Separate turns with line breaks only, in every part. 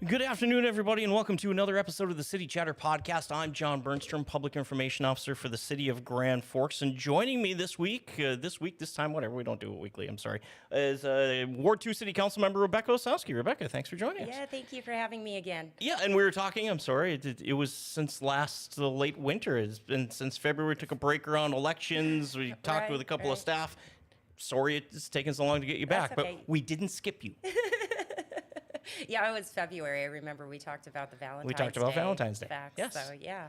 Good afternoon, everybody, and welcome to another episode of the City Chatter Podcast. I'm John Bernstrom, Public Information Officer for the City of Grand Forks, and joining me this time, whatever, we don't do it weekly, I'm sorry, is Ward 2 City Council Member Rebecca Osowski. Rebecca, thanks for joining us.
Yeah, thank you for having me again.
Yeah, and we were talking, I'm sorry, it was since the late winter. It's been since February. We took a break around elections. We talked with a couple of staff. Sorry it's taken so long to get you back,
okay.
but we didn't skip you.
Yeah, it was February. I remember we talked about the Valentine's Day.
We talked about Valentine's Day.
Facts,
yes.
So, yeah.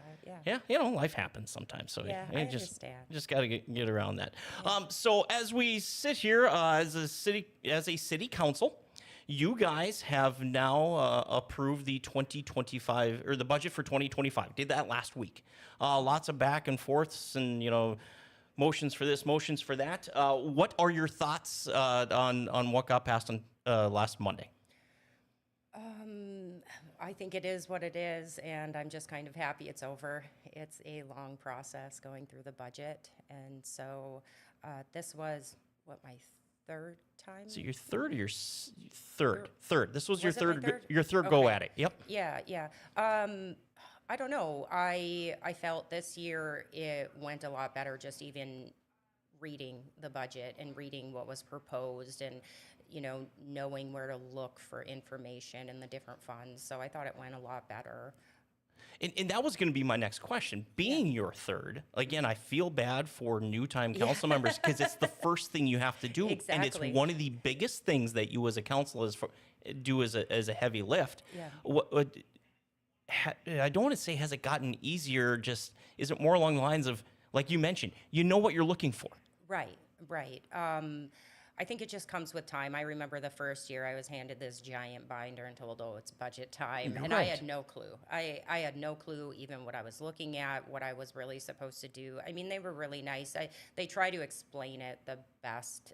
Yeah, life happens sometimes. So
yeah, I understand.
Just got to get around that. Yeah. So as we sit here as a city council, you guys have now approved the 2025 or the budget for 2025. Did that last week. Lots of back and forths and motions for this, motions for that. What are your thoughts on what got passed on last Monday?
I think it is what it is, and I'm just kind of happy it's over. It's a long process going through the budget, and so this was, my third time?
So your third or your third? This was your third
okay.
Go at it. Yep.
Yeah. I don't know. I felt this year it went a lot better just even reading the budget and reading what was proposed and knowing where to look for information in the different funds. So I thought it went a lot better.
And that was going to be my next question. Being your third, again, I feel bad for new time council members because it's the first thing you have to do.
Exactly.
And it's one of the biggest things that you as a council do as a heavy lift.
Yeah.
I don't want to say has it gotten easier, just is it more along the lines of, like you mentioned, you know what you're looking for.
Right. I think it just comes with time. I remember the first year I was handed this giant binder and told, it's budget time.
You're
and
right.
I had no clue. I had no clue even what I was looking at, what I was really supposed to do. I mean, they were really nice. They try to explain it the best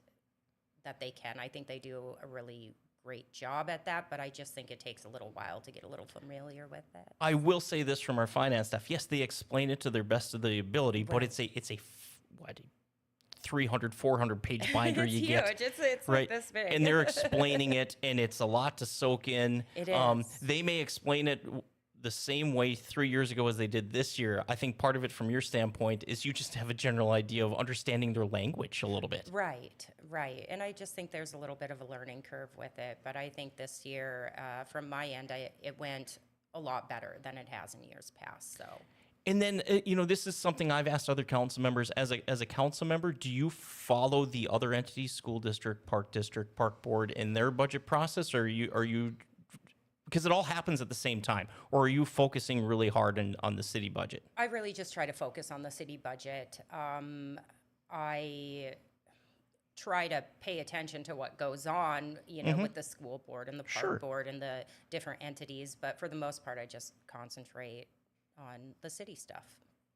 that they can. I think they do a really great job at that, but I just think it takes a little while to get a little familiar with it.
I will say this from our finance staff. Yes, they explain it to their best of the ability, right. But it's a 300, 400 page binder
it's
you
huge.
get.
It's
right?
Like this big.
And they're explaining it, and it's a lot to soak in.
It is.
They may explain it the same way 3 years ago as they did this year. I think part of it from your standpoint is you just have a general idea of understanding their language a little bit.
Right. And I just think there's a little bit of a learning curve with it. But I think this year, from my end, it went a lot better than it has in years past. So.
And then, this is something I've asked other council members. As a council member, do you follow the other entities, school district, park board, in their budget process? Or are you, because it all happens at the same time, or are you focusing really hard on the city budget?
I really just try to focus on the city budget. I try to pay attention to what goes on, with the school board and the park board and the different entities. But for the most part, I just concentrate on the city stuff.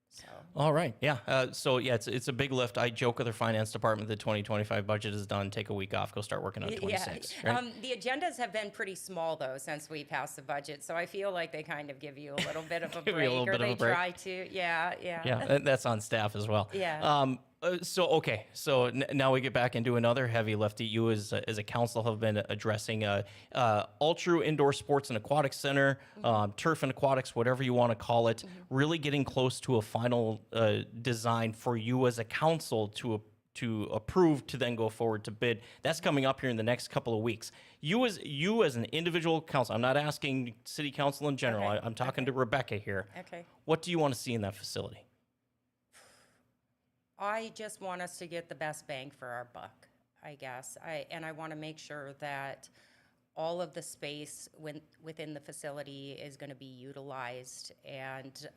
So.
All right. Yeah. It's a big lift. I joke with our finance department, the 2025 budget is done. Take a week off. Go start working on 26.
Yeah.
Right?
The agendas have been pretty small, though, since we passed the budget. So I feel like they kind of give you a little bit of a break, or they try to. Yeah.
Yeah, that's on staff as well.
Yeah.
So now we get back into another heavy lift. You as a council have been addressing Ultra Indoor Sports and Aquatics Center, Turf and Aquatics, whatever you want to call it, really getting close to a final design for you as a council to approve to then go forward to bid. That's coming up here in the next couple of weeks. You as an individual council, I'm not asking city council in general.
Okay.
I'm talking to Rebecca here.
Okay.
What do you want to see in that facility?
I just want us to get the best bang for our buck, I guess. I want to make sure that all of the space within the facility is going to be utilized and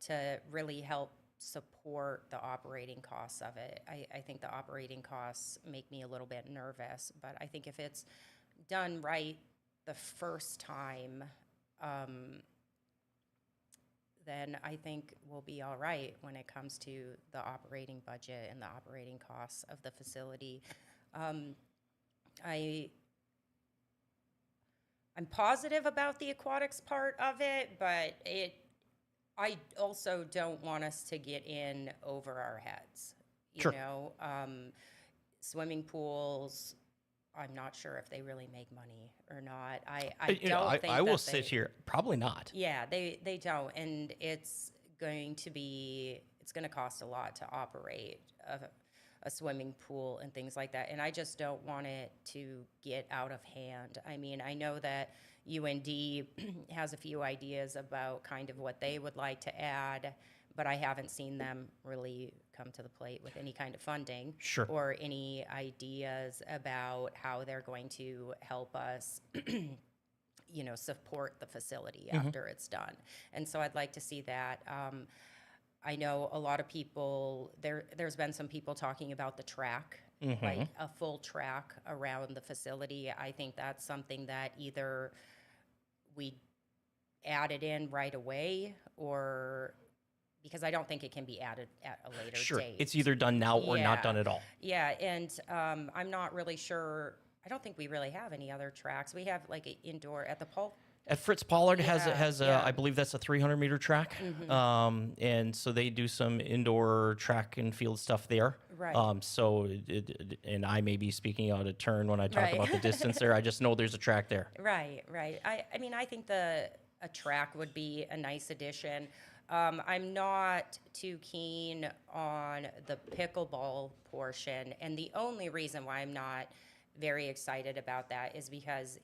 to really help support the operating costs of it. I think the operating costs make me a little bit nervous, but I think if it's done right the first time, then I think we'll be all right when it comes to the operating budget and the operating costs of the facility. I'm positive about the aquatics part of it, but I also don't want us to get in over our heads. You know, swimming pools, I'm not sure if they really make money or not. I
You know,
don't think
I will
that
sit
they,
here. Probably not.
yeah, they don't, and it's going to cost a lot to operate a swimming pool and things like that, and I just don't want it to get out of hand. I mean, I know that UND has a few ideas about kind of what they would like to add, but I haven't seen them really come to the plate with any kind of funding
Sure.
or any ideas about how they're going to help us support the facility after it's done. And so I'd like to see that. I know a lot of people, there's been some people talking about the track, like a full track around the facility. I think that's something that either we add it in right away, or because I don't think it can be added at a later
Sure.
date.
It's either done now or not
Yeah.
done at all.
Yeah, and I'm not really sure. I don't think we really have any other tracks. We have like an indoor at the Paul.
At Fritz Pollard
Yeah,
has
yeah.
I believe that's a 300-meter track, and so they do some indoor track and field stuff there.
Right.
So and I may be speaking out of turn when I talk
Right.
about the distance there. I just know there's a track there.
Right, right. I mean, I think a track would be a nice addition. I'm not too keen on the pickleball portion, and the only reason why I'm not very excited about that is because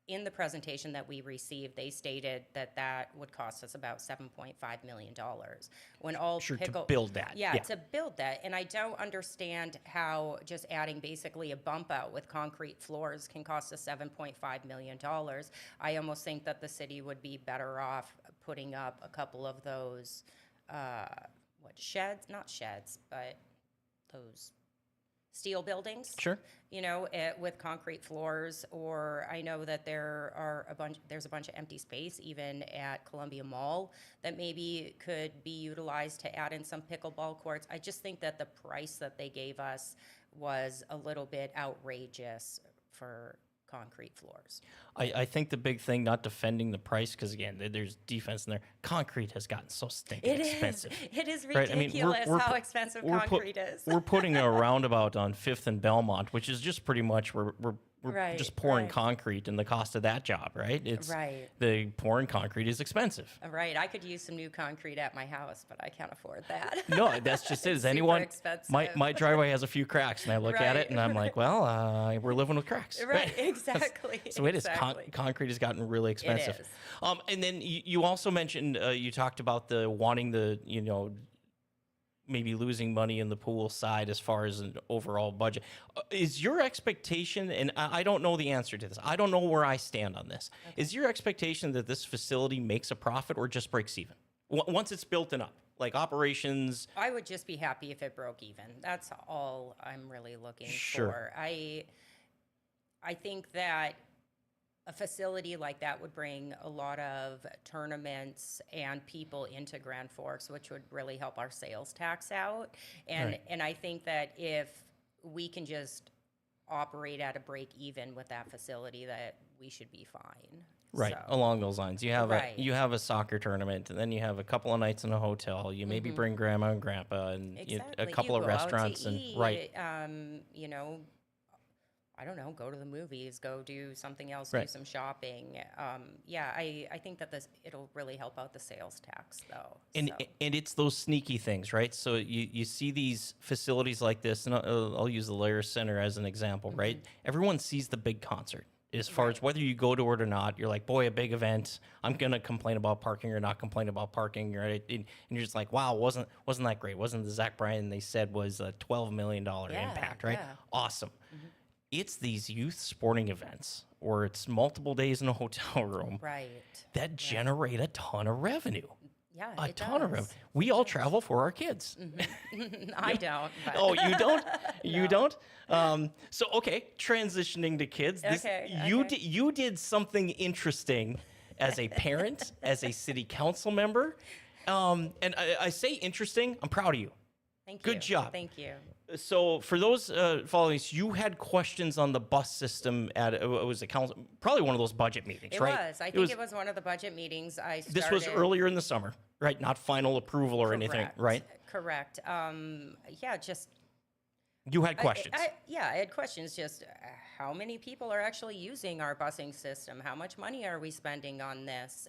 in the presentation that we received, they stated that that would cost us about $7.5 million. When all
Sure, to build that.
Yeah, to build that. And I don't understand how just adding basically a bump out with concrete floors can cost us $7.5 million. I almost think that the city would be better off putting up a couple of those, sheds? Not sheds, but those steel buildings.
Sure.
With concrete floors, or I know that there's a bunch of empty space even at Columbia Mall that maybe could be utilized to add in some pickleball courts. I just think that the price that they gave us was a little bit outrageous for concrete floors.
I think the big thing, not defending the price, because again, there's defense in there. Concrete has gotten so stinking expensive.
It is
Right?
ridiculous
I mean,
how expensive concrete is.
We're putting a roundabout on 5th and Belmont, which is just pretty much we're
Right,
just pouring
right.
concrete, and the cost of that job, right?
Right.
The pouring concrete is expensive.
Right. I could use some new concrete at my house, but I can't afford that.
No, that's just it. Is
Super
anyone?
expensive.
My driveway has a few cracks, and I look at
Right.
it, and I'm like, well, we're living with cracks.
Right, exactly.
So it is.
Exactly.
Concrete has gotten really expensive.
is.
And then you also mentioned you talked about wanting the maybe losing money in the pool side as far as an overall budget. Is your expectation, and I don't know the answer to this, I don't know where I stand on this. Okay. Is your expectation that this facility makes a profit or just breaks even once it's built and up, like operations?
I would just be happy if it broke even. That's all I'm really looking
Sure.
for. I think that a facility like that would bring a lot of tournaments and people into Grand Forks, which would really help our sales tax out. And
Right.
and I think that if we can just operate at a break even with that facility, that we should be fine.
Right,
So,
along those lines. You have
Right.
you have a soccer tournament, and then you have a couple of nights in a hotel. You maybe bring grandma and grandpa, and
exactly.
a couple
You
of
go out to
restaurants, and
eat,
right.
I don't know, go to the movies, go do something else,
Right.
do some shopping. I think that it'll really help out the sales tax, though.
And
so.
and it's those sneaky things, right? So you see these facilities like this, and I'll use the Layer Center as an example, right? Everyone sees the big concert. As far as whether you go to it or not, you're like, boy, a big event. I'm gonna complain about parking or not complain about parking, right? And you're just like, wow, wasn't that great? Wasn't the Zach Bryan they said was a $12 million impact, right?
yeah.
Awesome. It's these youth sporting events, or it's multiple days in a hotel room,
Right.
that generate a ton of revenue.
Yeah,
A
it
ton of
does.
revenue. We all travel for our kids.
I don't. But.
Oh, you don't? You don't? So, okay, transitioning to kids. You did something interesting as a parent, as a city council member. And I say interesting, I'm proud of you.
Thank you.
Good job.
Thank you.
So for those following us, you had questions on the bus system at it was a council, probably one of those budget meetings, right?
I think it was one of the budget meetings I started.
This was earlier in the summer, right? Not final approval or anything, right?
Correct.
You had questions.
I had questions. Just how many people are actually using our busing system? How much money are we spending on this?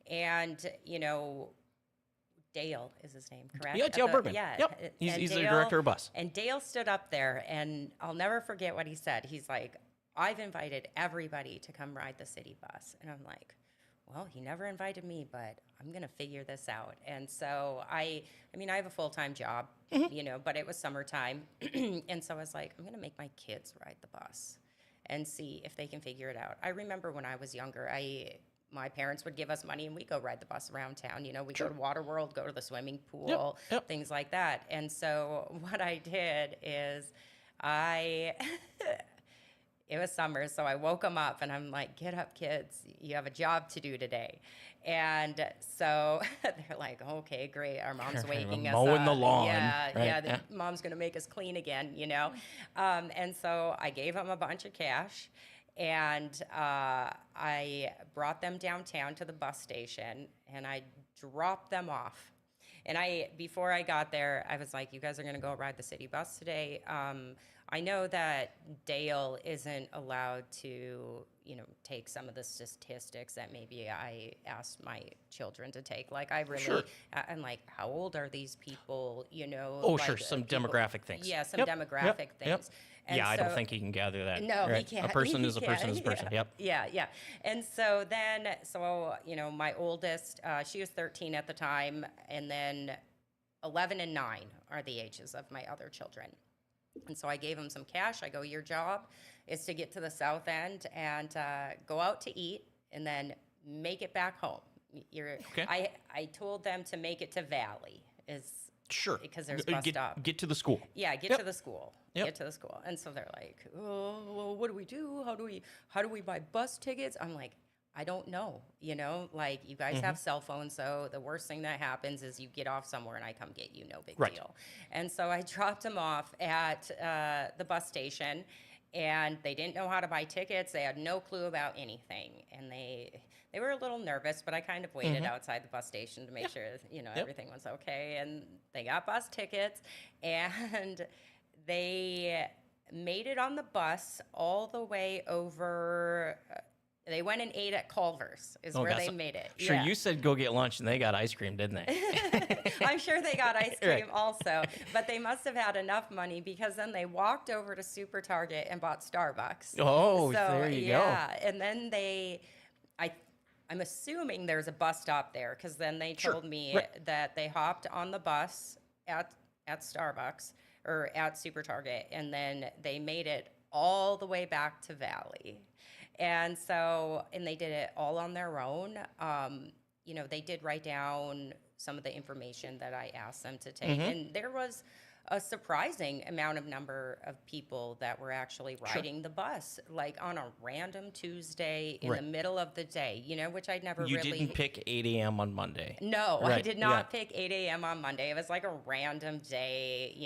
And Dale is his name, correct?
Yeah, Dale Bergman.
Yeah.
Yep. He's
And
the
Dale-
director of bus.
And Dale stood up there, and I'll never forget what he said. He's like, I've invited everybody to come ride the city bus. And I'm like, well, he never invited me, but I'm going to figure this out. And so I have a full-time job, but it was summertime. And so I was like, I'm going to make my kids ride the bus and see if they can figure it out. I remember when I was younger, my parents would give us money and we'd go ride the bus around town. We'd go to Waterworld, go to the swimming pool, things like that. And so what I did is it was summer, so I woke them up and I'm like, get up, kids. You have a job to do today. And so they're like, okay, great. Our mom's waking us up.
Mowing the lawn.
Yeah, mom's going to make us clean again, And so I gave them a bunch of cash. And I brought them downtown to the bus station, and I dropped them off. And before I got there, I was like, you guys are going to go ride the city bus today. I know that Dale isn't allowed to, take some of the statistics that maybe I asked my children to take. Like, I'm like, how old are these people,
Oh, sure, some demographic things.
Yeah, some demographic things. And
I don't think he can gather that.
No,
right?
he can't.
A person
He
is a person is a person.
can't.
Yep.
Yeah. And so then, my oldest, she was 13 at the time, and then 11 and 9 are the ages of my other children. And so I gave him some cash. I go, your job is to get to the south end and go out to eat and then make it back home.
Okay.
I told them to make it to Valley
Sure.
because there's a bus stop.
Get to the school.
Yeah, get to the school.
Yep.
Get to the school. And so they're like, oh, well, what do we do? How do we buy bus tickets? I'm like, I don't know. Like, you guys have cell phones, so the worst thing that happens is you get off somewhere and I come get you, no big deal. And so I dropped them off at the bus station, and they didn't know how to buy tickets. They had no clue about anything. And they were a little nervous, but I kind of waited outside the bus station to make sure, everything was okay. And they got bus tickets, and they made it on the bus all the way over. They went and ate at Culver's where they made it.
Sure,
Yeah.
you said go get lunch, and they got ice cream, didn't they?
I'm sure they got ice cream
Right.
also, but they must have had enough money because then they walked over to Super Target and bought Starbucks.
Oh, there you go.
Yeah, and then I'm assuming there's a bus stop there because then they told me that they hopped on the bus at Starbucks or at Super Target, and then they made it all the way back to Valley. And they did it all on their own. They did write down some of the information that I asked them to take. And there was a surprising number of people that were actually riding the bus, like on a random Tuesday in the middle of the day, which I'd never
You
really...
didn't pick 8 a.m. on Monday.
No, I did not pick 8 a.m. on Monday. It was like a random day,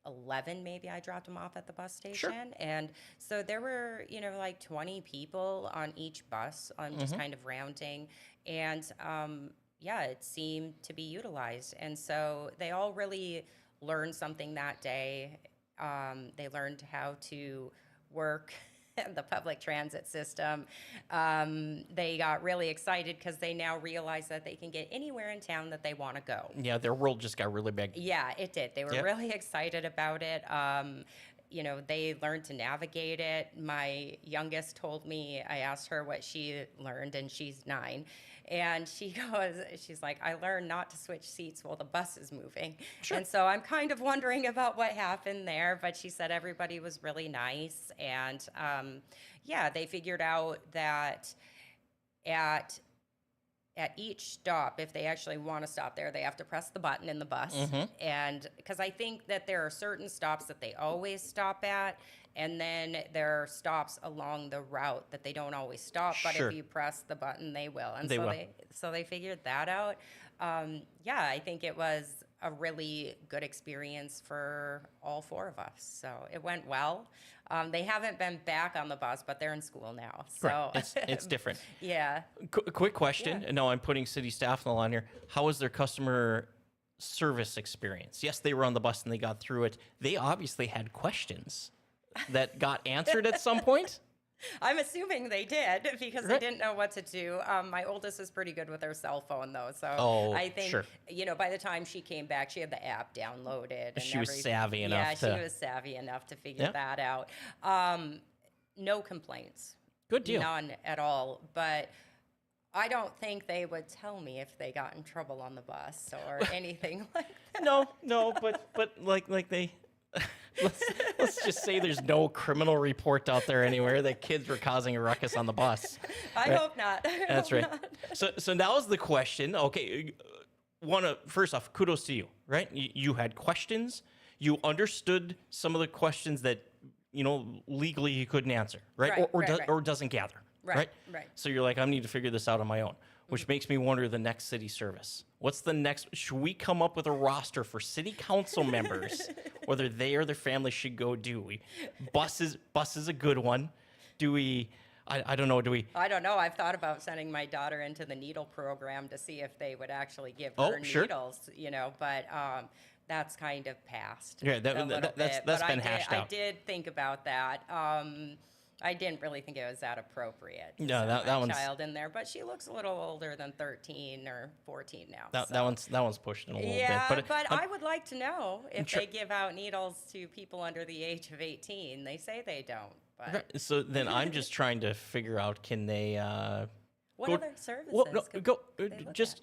11 maybe I dropped them off at the bus station.
Sure.
And so there were, like 20 people on each bus. I'm just kind of rounding. And it seemed to be utilized. And so they all really learned something that day. They learned how to work the public transit system. They got really excited because they now realize that they can get anywhere in town that they want to go.
Yeah, their world just got really big.
Yeah, it did. They were really excited about it. They learned to navigate it. My youngest told me, I asked her what she learned, and she's 9. And she's like, I learned not to switch seats while the bus is moving.
Sure.
And so I'm kind of wondering about what happened there, but she said everybody was really nice. And they figured out that at each stop, if they actually want to stop there, they have to press the button in the bus. And because I think that there are certain stops that they always stop at, and then there are stops along the route that they don't always stop, but
Sure.
if you press the button, they will. And
They will.
They figured that out. I think it was a really good experience for all 4 of us. So it went well. They haven't been back on the bus, but they're in school now. So
It's different.
Yeah.
Quick question. No, I'm putting city staff on the line here. How was their customer service experience. Yes, they were on the bus and they got through it. They obviously had questions that got answered at some point.
I'm assuming they did because they
Right.
didn't know what to do. My oldest is pretty good with her cell phone, though. So
Oh,
I think,
sure.
by the time she came back, she had the app downloaded. And
She was
everything.
savvy enough
Yeah,
to-
she was savvy enough to figure
Yeah.
that out. No complaints.
Good deal.
None at all. But I don't think they would tell me if they got in trouble on the bus or anything like that.
No, but like they. Let's just say there's no criminal report out there anywhere that kids were causing a ruckus on the bus.
I
Right.
hope not.
That's right. So now is the question. Okay, first off, kudos to you. Right, you had questions. You understood some of the questions that legally you couldn't answer. Right,
Right,
or
right.
or doesn't gather.
Right, right.
So you're like, I need to figure this out on my own. Which makes me wonder the next city service. What's the next? Should we come up with a roster for city council members, whether they or their family should go do? Bus is a good one. Do we? I don't know. Do we?
I don't know. I've thought about sending my daughter into the needle program to see if they would actually give
Oh,
her
sure.
needles, but that's kind of past.
Yeah,
a little
that's
bit.
been
But
hashed
I
out.
did think about that. I didn't really think it was that appropriate. to
No,
send
that
my
one's-
child in there, but she looks a little older than 13 or 14 now.
That one's pushed in a little
Yeah,
bit.
but I would like to know if
sure.
they give out needles to people under the age of 18. They say they don't, but
Right, so then I'm just trying to figure out, can they?
what
go-
other services?
Well, no,
could
go
they look
just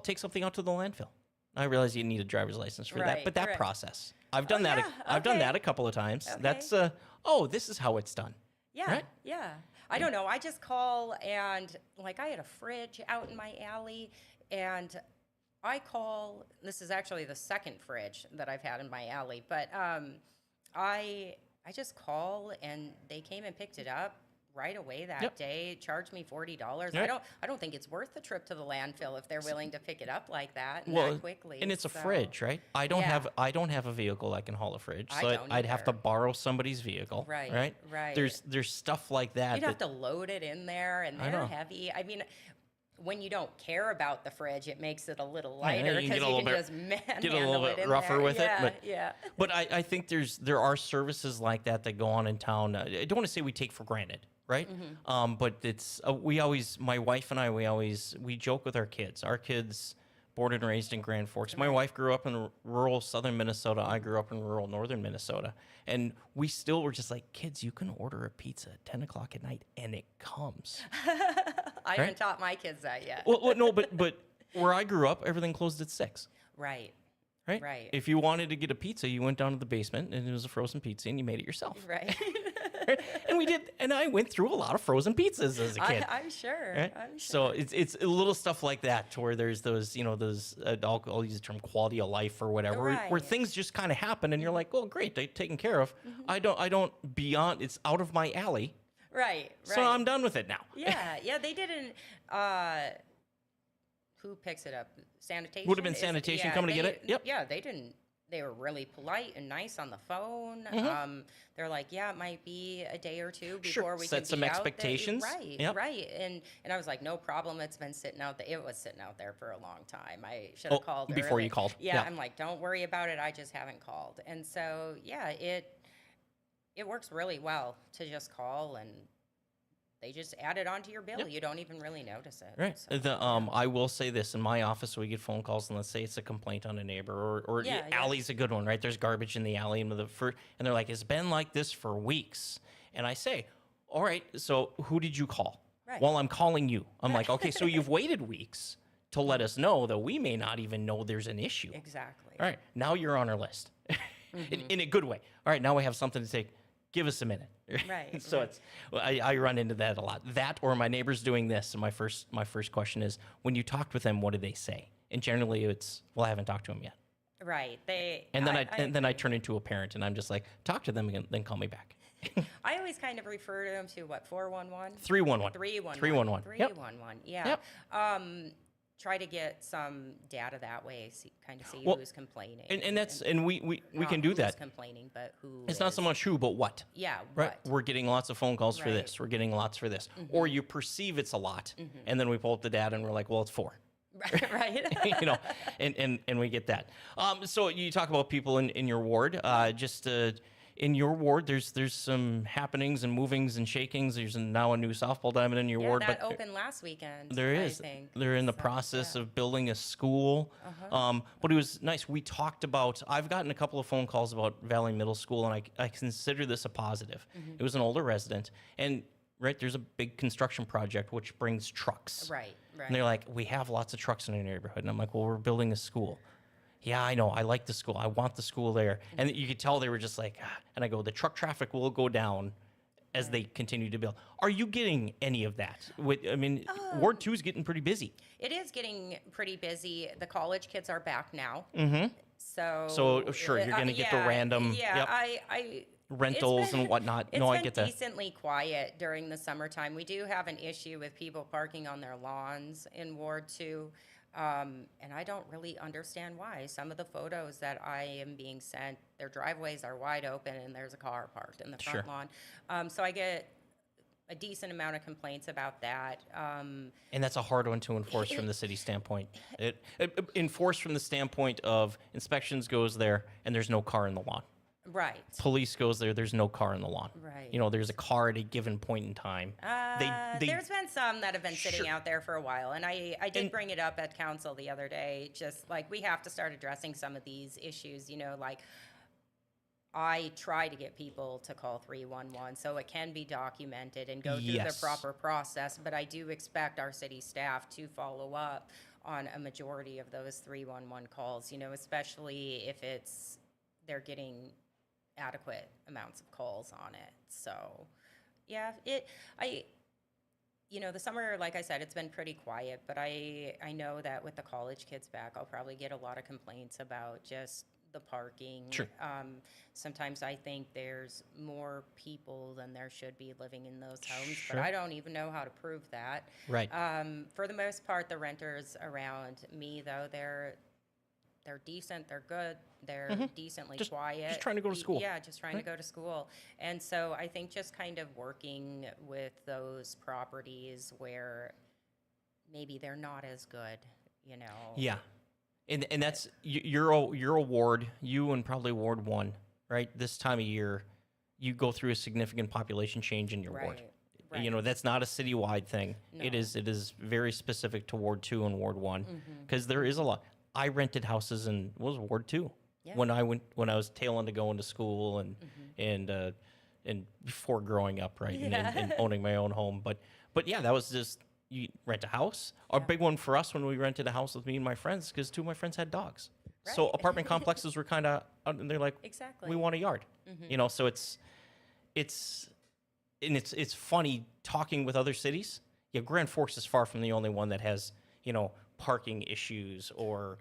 take something out to the landfill. I realize you need a driver's license for that,
Right,
but that
right.
process, I've done that.
yeah,
I've done
okay.
that a couple of times.
Okay.
That's this is how it's done.
Yeah,
Right?
yeah. I don't know. I just call and I had a fridge out in my alley, and I call. This is actually the second fridge that I've had in my alley, but I just call and they came and picked it up right away that
Yep.
day. Charged me $40.
Yep.
I don't think it's worth the trip to the landfill if they're willing to pick it up like that and
Well,
that quickly.
and it's a
so-
fridge, right? I don't
Yeah.
have a vehicle that can haul a fridge,
I
so
don't
I'd have to
either.
borrow somebody's vehicle.
Right,
Right.
right.
There's stuff like that.
You'd have
that
to load it in there, and
I
they're
know.
heavy. I mean, when you don't care about the fridge, it makes it a little
Yeah,
lighter
you can
because
get a
you
little
can
bit-
just
get a little
manhandle
bit
it in
rougher
there.
with it,
Yeah,
but-
yeah.
But I think there are services like that go on in town. I don't want to say we take for granted, right?
Mm-hmm.
But it's my wife and I, we joke with our kids. Our kids born and raised in Grand Forks. My wife grew up in rural southern Minnesota. I grew up in rural northern Minnesota. And we still were just like, kids, you can order a pizza at 10 o'clock at night and it comes.
I haven't taught my kids that yet.
well, no, but where I grew up, everything closed at 6.
Right,
Right?
Right.
If you wanted to get a pizza, you went down to the basement and it was a frozen pizza and you made it yourself.
right.
And we did, and I went through a lot of frozen pizzas as a kid.
I'm sure.
Right?
I'm sure.
So it's a little stuff like that to where there's those I'll use the term quality of life or whatever, where
Right.
things just kind of happen and you're like, oh great, they're taken care of. I don't beyond, it's out of my alley,
Right,
so I'm done with it now.
yeah. They didn't. Who picks it up? Sanitation.
Would have been sanitation coming to get it. Yep.
Yeah, they didn't. They were really polite and nice on the phone. They're like, yeah, it might be a day or two
Sure.
before we
Set
can
some
be out there."
expectations.
Right,
Yep.
right. And I was like, no problem. It's been sitting out there. It was sitting out there for a long time. I should have called
before
early.
you called.
Yeah,
Yeah.
I'm like, don't worry about it. I just haven't called. And so yeah, it works really well to just call and they just add it onto your bill.
Yep.
You don't even really notice it.
Right.
So,
I will say this in my office, we get phone calls and let's say it's a complaint on a neighbor or
Yeah, yeah.
alley's a good one, right? There's garbage in the alley and and they're like, it's been like this for weeks. And I say, all right, so who did you call?
Right.
Well, I'm calling you. I'm like, okay, so you've waited weeks to let us know that we may not even know there's an issue.
Exactly.
All right, now you're on our list in a good way. All right, now we have something to say. Give us a minute.
Right,
So
right.
I run into that a lot. That or my neighbor's doing this. And my first question is, when you talked with them, what did they say? And generally it's, well, I haven't talked to them yet.
Right.
And then I turn into a parent and I'm just like, talk to them and then call me back.
I always kind of refer to them to what, 411?
311.
311.
311. Yep.
311. Yeah.
Yep.
Try to get some data that way, see
Well,
who's complaining.
And we
not
can do
who's
that.
complaining, but who
It's not
is-
so much who, but what.
Yeah,
Right.
what.
We're getting lots of phone calls for
Right.
this. We're getting lots for this. Or you perceive it's a lot. And then we pull up the data and we're like, well, it's 4.
Right.
you know, and we get that. So you talk about people in your ward. Just in your ward, there's some happenings and movings and shakings. There's now a new softball diamond in your
Yeah,
ward,
that
but
opened last weekend,
there
I
is.
think.
They're in the
So,
process
yeah.
of building a school.
Uh-huh.
But it was nice. We talked about, I've gotten a couple of phone calls about Valley Middle School, and I consider this a positive. It was an older resident. And right, there's a big construction project which brings trucks.
Right,
And they're
right.
like, we have lots of trucks in our neighborhood. And I'm like, well, we're building a school. Yeah, I know. I like the school. I want the school there. And you could tell they were just like, ah. And I go, the truck traffic will go down as they continue to build. Are you getting any of that? I mean, Ward 2 is getting pretty busy.
It is getting pretty busy. The college kids are back now. So,
So, sure, you're gonna get the random-
Yeah,
yep.
I
Rentals
it's been-
and whatnot.
It's
No, I
been
get that.
decently quiet during the summertime. We do have an issue with people parking on their lawns in Ward 2. And I don't really understand why. Some of the photos that I am being sent, their driveways are wide open and there's a car parked in the front
Sure.
lawn. So I get a decent amount of complaints about that.
And that's a hard one to enforce from the city standpoint. Enforced from the standpoint of inspections goes there and there's no car in the lawn.
Right.
Police goes there, there's no car in the lawn.
Right.
You know, there's a car at a given point in time.
There's been some that have been sitting
Sure.
out there for a while, and I did
And-
bring it up at council the other day, just like we have to start addressing some of these issues, like I try to get people to call 311 so it can be documented and go through
Yes.
the proper process, but I do expect our city staff to follow up on a majority of those 311 calls, especially if they're getting adequate amounts of calls on it. So, yeah, the summer, like I said, it's been pretty quiet, but I know that with the college kids back, I'll probably get a lot of complaints about just the parking.
Sure.
Sometimes I think there's more people than there should be living in those homes,
Sure.
but I don't even know how to prove that.
Right.
For the most part, the renters around me, though, they're decent, they're good, they're decently quiet.
just trying to go to school.
Yeah, just trying to go to school. And so I think just kind of working with those properties where maybe they're not as good,
Yeah. And that's you're a ward, you and probably Ward 1, right? This time of year, you go through a significant population change in your ward.
Right.
That's not a citywide thing. It
No.
is very specific to Ward 2 and Ward 1 because there is a lot. I rented houses in Ward 2
Yeah.
when I was tail end to going to school and before growing up, right, and owning my own home. But yeah, that was just you rent a house. A big one for us when we rented a house with me and my friends because two of my friends had dogs. So
Right.
apartment complexes were kind of, and they're like,
Exactly.
we want a yard, So it's funny talking with other cities. Yeah, Grand Forks is far from the only one that has parking issues or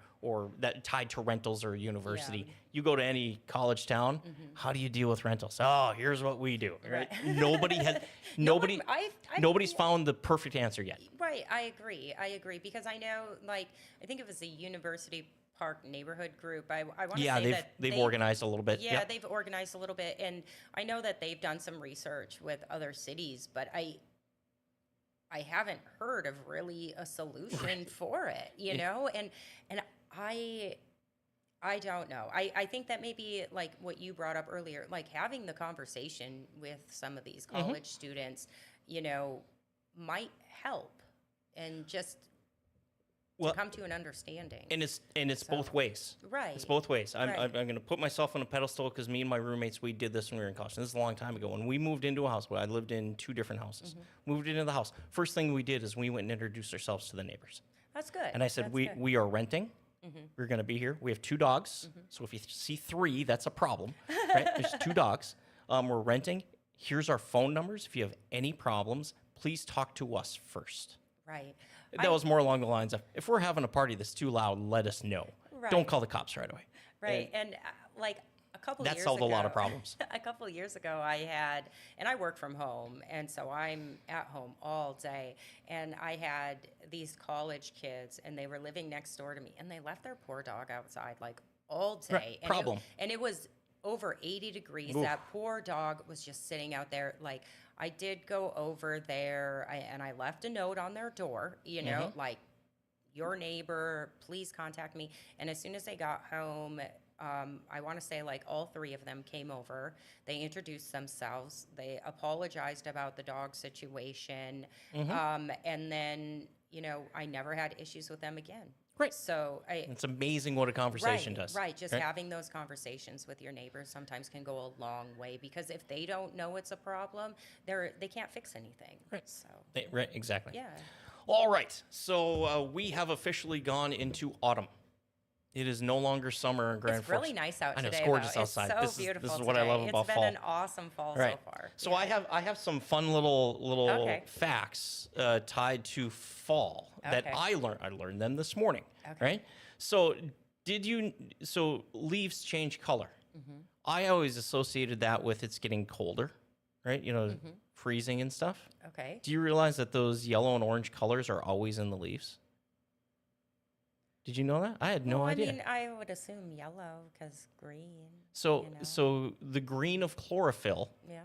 that tied to rentals or university.
Yeah.
You go to any college town, how do you deal with rentals? Oh, here's what we do. Right? Nobody has nobody's found the perfect answer yet.
Right, I agree because I know, I think it was a University Park neighborhood group. I want to
Yeah,
say that
they've organized a little bit.
Yeah,
Yep.
they've organized a little bit, and I know that they've done some research with other cities, but I haven't heard of really a solution for it, and I don't know. I think that maybe like what you brought up earlier, like having the conversation with some of these college students, might help and just
Well,
come to an understanding.
and it's both ways.
Right.
It's both ways. I'm
Right.
going to put myself on a pedestal because me and my roommates, we did this when we were in college. This is a long time ago. When we moved into a house, I lived in two different houses. Moved into the house. First thing we did is we went and introduced ourselves to the neighbors.
That's good.
And I said,
That's
we
good.
we are renting. We're going to be here. We have two dogs. So if you see three, that's a problem. Right? There's two dogs. We're renting. Here's our phone numbers. If you have any problems, please talk to us first.
Right.
That was more along the lines of, if we're having a party that's too loud, let us know.
Right.
Don't call the cops right away.
Right. And like a couple
That
years
solved
ago,
a lot of problems.
A couple of years ago, and I work from home, and so I'm at home all day. And I had these college kids, and they were living next door to me, and they left their poor dog outside like all day.
Right,
And
problem.
And it was over 80 degrees.
Oof.
That poor dog was just sitting out there. Like, I did go over there, and I left a note on their door, like, your neighbor, please contact me. And as soon as they got home, I want to say like all three of them came over. They introduced themselves. They apologized about the dog situation. And then, I never had issues with them again.
Right.
So
It's amazing what a conversation does.
Right. Just having those conversations with your neighbors sometimes can go a long way, because if they don't know it's a problem, they can't fix anything.
Right.
So
Right. Exactly.
yeah.
All right. So we have officially gone into autumn. It is no longer summer in Grand
It's
Forks.
really nice out
I know,
today.
it's gorgeous
though.
outside.
It's
This
so
is-
beautiful.
this is what I love
today.
about
It's
fall.
been an awesome fall
Right.
so far.
So
Yeah.
I have some fun little
Okay.
facts tied to fall that
Okay.
I learned. I learned them this morning.
Okay.
Right. So so leaves change color. I always associated that with it's getting colder, right? Freezing and stuff.
Okay.
Do you realize that those yellow and orange colors are always in the leaves? Did you know that? I had no
Well,
idea.
I mean, I would assume yellow because green.
So the green of chlorophyll
Yeah.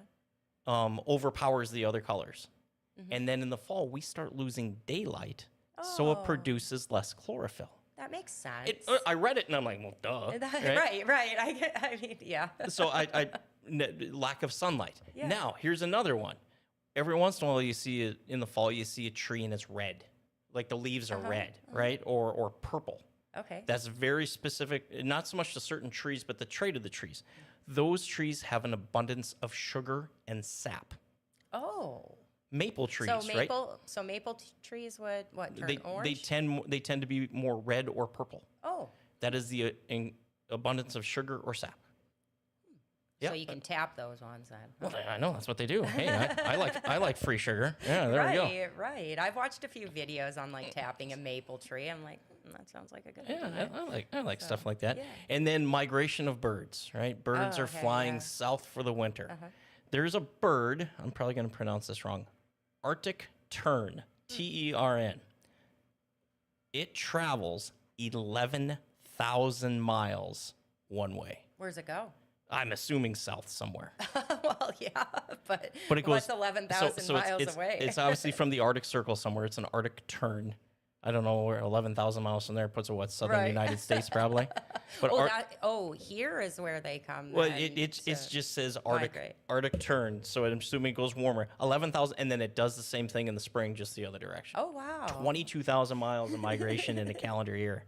overpowers the other colors. And then in the fall, we start losing daylight, so it
Oh.
produces less chlorophyll.
That makes sense.
I read it and I'm like, well, duh.
Right. I mean, yeah.
So lack of sunlight.
Yeah.
Now, here's another one. Every once in a while, you see it in the fall, you see a tree and it's red. Like the leaves are red, right? Or purple.
Okay.
That's very specific, not so much to certain trees, but the trait of the trees. Those trees have an abundance of sugar and sap.
Oh.
Maple trees,
So
right?
maple trees would what turn
They
orange?
tend to be more red or purple.
Oh.
That is the abundance of sugar or sap.
So you can tap those ones then.
Well, I know that's what they do. Hey, I like free sugar. Yeah, there we go.
Right. I've watched a few videos on like tapping a maple tree. I'm like, that sounds like a good idea.
Yeah, I like stuff like that.
yeah.
And then migration of birds, right? Birds
Oh,
are
okay,
flying
yeah.
south for the winter. There's a bird, I'm probably going to pronounce this wrong, Arctic tern, Tern. It travels 11,000 miles one way.
Where's it go?
I'm assuming south somewhere.
Well, yeah, but
But it goes
what's 11,000 miles
it's,
away?
It's obviously from the Arctic Circle somewhere. It's an Arctic tern. I don't know where 11,000 miles from there puts it, southern
Right.
United States probably. But
here is where they come.
well,
then
it
to
just says
migrate.
Arctic tern, so I'm assuming it goes warmer. 11,000, and then it does the same thing in the spring, just the other direction.
Oh, wow.
22,000 miles of migration in a calendar year.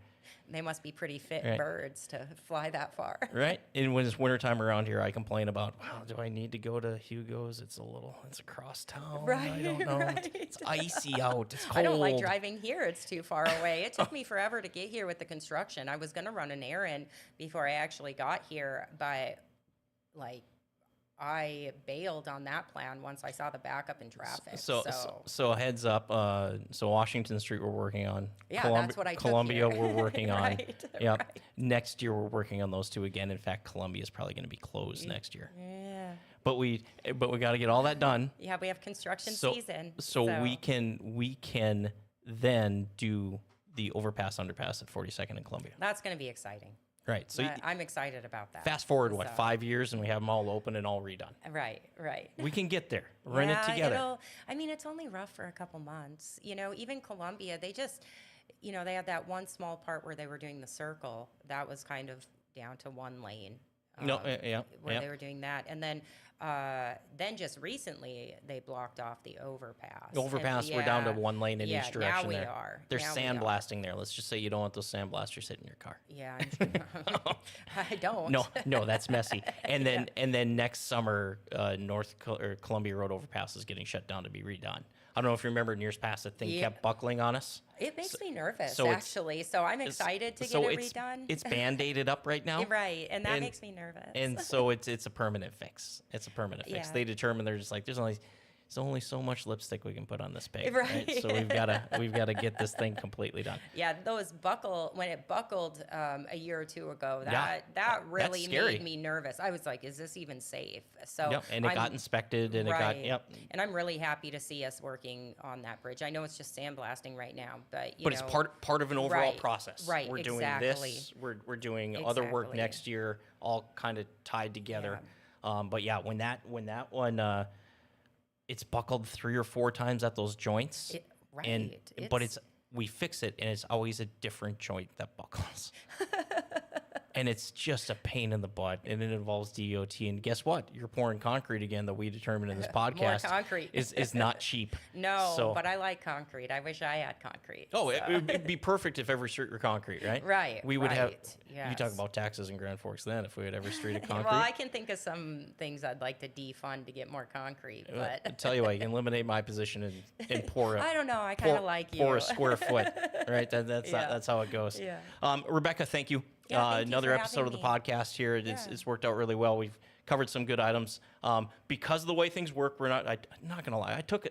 They must be pretty fit
Right.
birds to fly that far.
Right? And when it's wintertime around here, I complain about, wow, do I need to go to Hugo's? It's across town. I don't know.
Right.
It's icy out. It's cold.
I don't like driving here. It's too far away. It took me forever to get here with the construction. I was going to run an errand before I actually got here, but I bailed on that plan once I saw the backup in traffic.
So heads up. So Washington Street we're working on.
Yeah, that's what I took
Columbia
here.
we're working on.
Right,
Yep.
right.
Next year we're working on those two again. In fact, Columbia is probably going to be closed next year.
Yeah.
But we got to get all that done.
Yeah, we have construction
So
season.
so we can then do the overpass underpass at 42nd and Columbia.
That's going to be exciting.
Right. So
I'm excited about that.
fast forward
So-
5 years and we have them all open and all redone.
Right.
We can get there. We're in it together.
It's only rough for a couple months. Even Columbia, they just, they had that one small part where they were doing the circle. That was kind of down to one lane. Where they were doing that. And then just recently, they blocked off the overpass.
We're down to one lane in each direction.
Now we
there.
are.
They're
Now we
sandblasting there. Let's just say you don't want those sandblasters hitting your car.
Yeah, I don't.
No, that's messy. And then next summer, Columbia Road overpass is getting shut down to be redone. I don't know if you remember in years past, that thing kept buckling on us.
It makes me nervous,
so
actually. So I'm excited to get it redone.
It's Band-Aided up right now.
Right, and that makes me nervous.
And so it's a permanent fix. It's a permanent fix.
Yeah.
They determine they're just like, there's only so much lipstick we can put on this pig.
Right.
So we've got to get this thing completely done.
Yeah, when it buckled a year or two ago,
Yeah,
that really
that's scary.
made me nervous. I was like, is this even safe? So
Yep, and it got inspected and
right.
it got
And I'm really happy to see us working on that bridge. I know it's just sandblasting right now, but
it's part of an overall
right,
process.
right,
We're doing
exactly.
this. We're doing other work
Exactly.
next year, all kind of tied together. But yeah, when that one it's buckled 3 or 4 times at those joints,
Right.
but it's we fix it, and it's always a different joint that buckles. And it's just a pain in the butt, and it involves DOT. And guess what? You're pouring concrete again that we determined in this podcast
concrete.
is not cheap.
No,
So-
but I like concrete. I wish I had concrete.
Oh,
so.
it would be perfect if every street were concrete, right?
Right,
We would have.
right,
You talk
yes.
about taxes in Grand Forks then if we had every street of concrete.
Well, I can think of some things I'd like to defund to get more concrete,
I
but
tell you what, you can eliminate my position and pour
I
a
don't know. I kind of like you.
pour a square foot, right? That's
Yeah.
that's how it goes.
Yeah.
Rebecca, thank you.
Yeah, thank you
Another
for
episode of
having
the
me.
podcast here. It's,
Yeah.
it's worked out really well. We've covered some good items. Because of the way things work, I'm not gonna lie. I took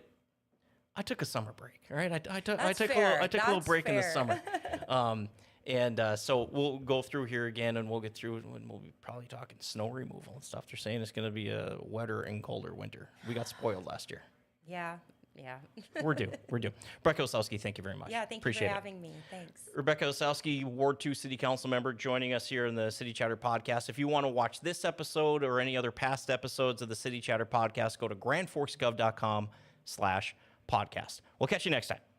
a summer break. All right, I took
That's
a
fair.
little
That's
break in the
fair.
summer. So we'll go through here again, and we'll get through, and we'll be probably talking snow removal and stuff. They're saying it's going to be a wetter and colder winter. We got spoiled last year.
Yeah.
We're due. Rebecca Osowski, thank you very much.
Yeah, thank
Appreciate
you for
it.
having me. Thanks.
Rebecca Osowski, Ward 2 City Council member, joining us here in the City Chatter podcast. If you want to watch this episode or any other past episodes of the City Chatter podcast, go to grandforksgov.com/podcast. We'll catch you next time.